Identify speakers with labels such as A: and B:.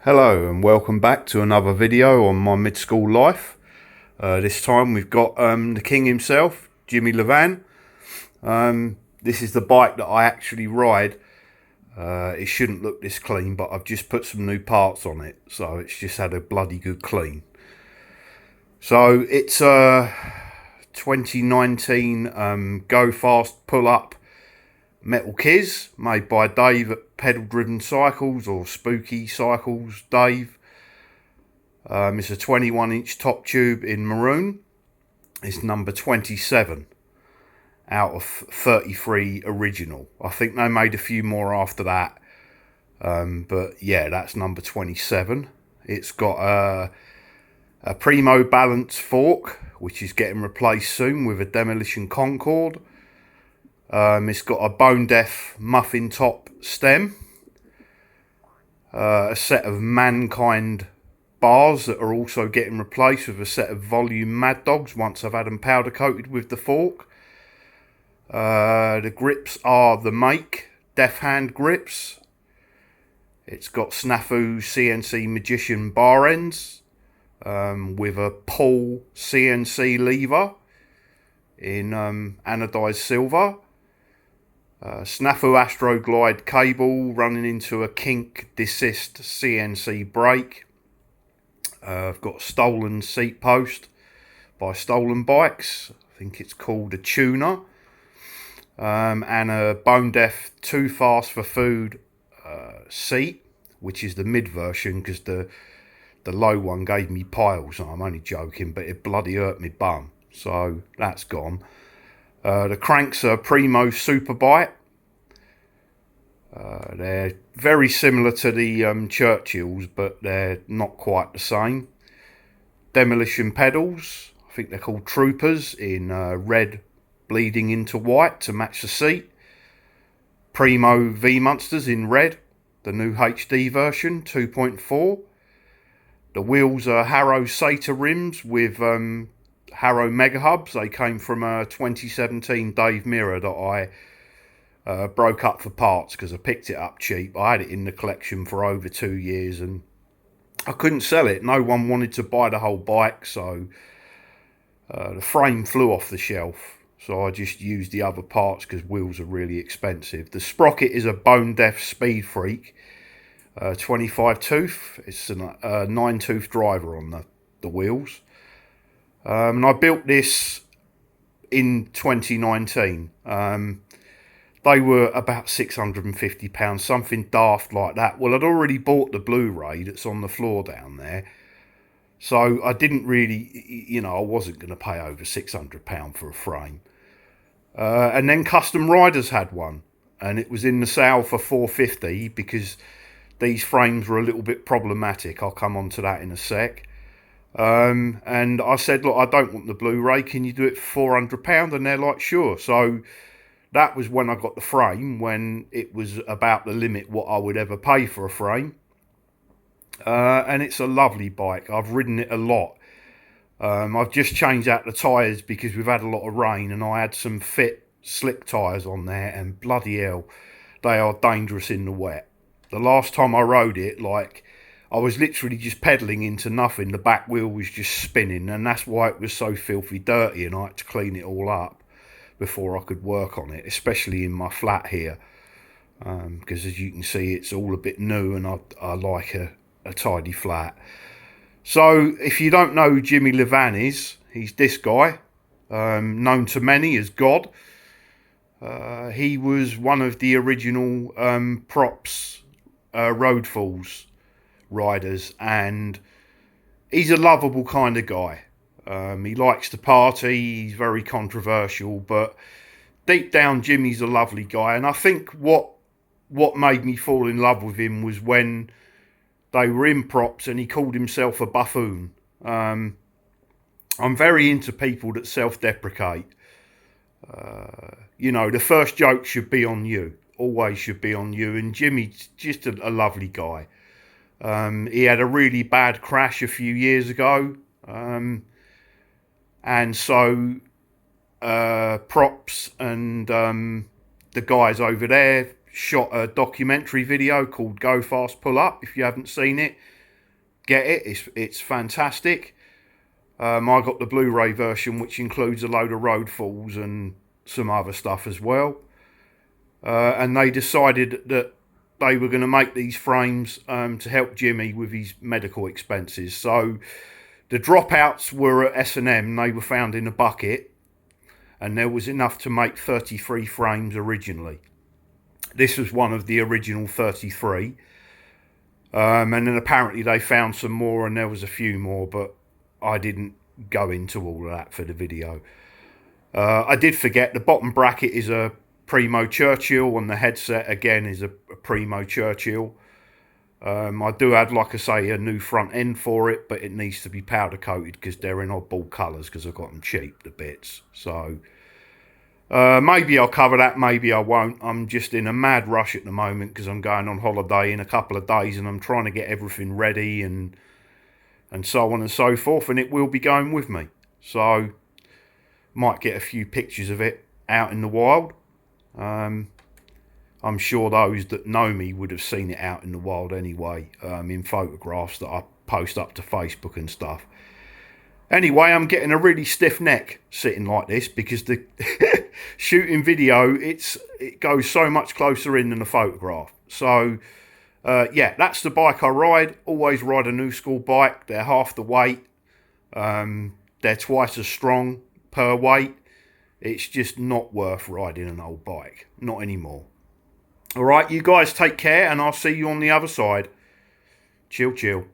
A: Hello and welcome back to another video on my mid-school life. This time we've got the king himself, Jimmy Levan. This is the bike that I actually ride. It shouldn't look this clean, but I've just put some new parts on it, so it's just had a bloody good clean. So it's a 2019 Go Fast Pull Up metal Kiz made by Dave at Pedal Driven Cycles, or Spooky Cycles Dave. It's a 21-inch top tube in maroon. It's number 27 out of 33 original. I think they made a few more after that, but yeah, that's number 27. It's got a Primo Balance fork, which is getting replaced soon with a Demolition Concord. It's got a Bone Deth muffin top stem, a set of Mankind bars that are also getting replaced with a set of Volume Mad Dogs once I've had them powder coated with the fork. The grips are the Make Death Hand grips. It's got Snafu CNC Magician bar ends with a pull CNC lever in anodized silver. Snafu Astro Glide cable running into a kink desist CNC brake. I've got a stolen seat post by Stolen Bikes. I think it's called a tuner. And a Bone Deth Too Fast for Food seat, which is the mid version, because the low one gave me piles. I'm only joking, but it bloody hurt me bum. So that's gone. The cranks are Primo Superbite. They're very similar to the Churchills, but they're not quite the same. Demolition pedals, I think they're called Troopers, in red bleeding into white to match the seat. Primo V Monsters in red, the new HD version, 2.4. The wheels are Harrow Satyr rims with Harrow Mega Hubs. They came from a 2017 Dave Mirror that I broke up for parts because I picked it up cheap. I had it in the collection for over 2 years and I couldn't sell it. No one wanted to buy the whole bike, so the frame flew off the shelf. So I just used the other parts because wheels are really expensive. The sprocket is a Bone Deth Speed Freak 25 tooth. It's a 9-tooth driver on the wheels. And I built this in 2019. They were about £650, something daft like that. Well, I'd already bought the Blu-ray that's on the floor down there. So I didn't really, I wasn't going to pay over £600 for a frame. And then Custom Riders had one. And it was in the sale for £450 because these frames were a little bit problematic. I'll come on to that in a sec. And I said, look, I don't want the Blu-ray. Can you do it for £400? And they're like, sure. So that was when I got the frame, when it was about the limit what I would ever pay for a frame. And it's a lovely bike. I've ridden it a lot. I've just changed out the tyres because we've had a lot of rain, and I had some fit slick tyres on there, and bloody hell, they are dangerous in the wet. The last time I rode it, I was literally just pedalling into nothing. The back wheel was just spinning, and that's why it was so filthy dirty, and I had to clean it all up before I could work on it, especially in my flat here, because as you can see, it's all a bit new, and I like a tidy flat. So if you don't know who Jimmy Levan is, he's this guy, known to many as God. He was one of the original props Road Falls riders, and he's a lovable kind of guy. He likes to party, he's very controversial, but deep down Jimmy's a lovely guy. And I think what made me fall in love with him was when they were in props and he called himself a buffoon. I'm very into people that self-deprecate. The first joke should be on you, always should be on you, and Jimmy's just a lovely guy. He had a really bad crash a few years ago, and so props and the guys over there shot a documentary video called Go Fast Pull Up. If you haven't seen it, get it. It's fantastic. I got the Blu-ray version, which includes a load of road falls and some other stuff as well. And they decided that they were going to make these frames to help Jimmy with his medical expenses. So the dropouts were at S&M. They were found in a bucket, and there was enough to make 33 frames originally. This was one of the original 33. And then apparently they found some more, and there was a few more, but I didn't go into all of that for the video. I did forget the bottom bracket is a Primo Churchill, and the headset again is a Primo Churchill. I do have, like I say, a new front end for it, but it needs to be powder coated because they're in oddball colours because I got them cheap, the bits. So maybe I'll cover that, maybe I won't. I'm just in a mad rush at the moment because I'm going on holiday in a couple of days, and I'm trying to get everything ready and so on and so forth, and it will be going with me. So might get a few pictures of it out in the wild. I'm sure those that know me would have seen it out in the wild anyway, in photographs that I post up to Facebook and stuff. Anyway, I'm getting a really stiff neck sitting like this because the shooting video, it goes so much closer in than the photograph. So, yeah, that's the bike I ride. Always ride a new school bike. They're half the weight. They're twice as strong per weight. It's just not worth riding an old bike. Not anymore. All right, you guys take care, and I'll see you on the other side. Chill, chill.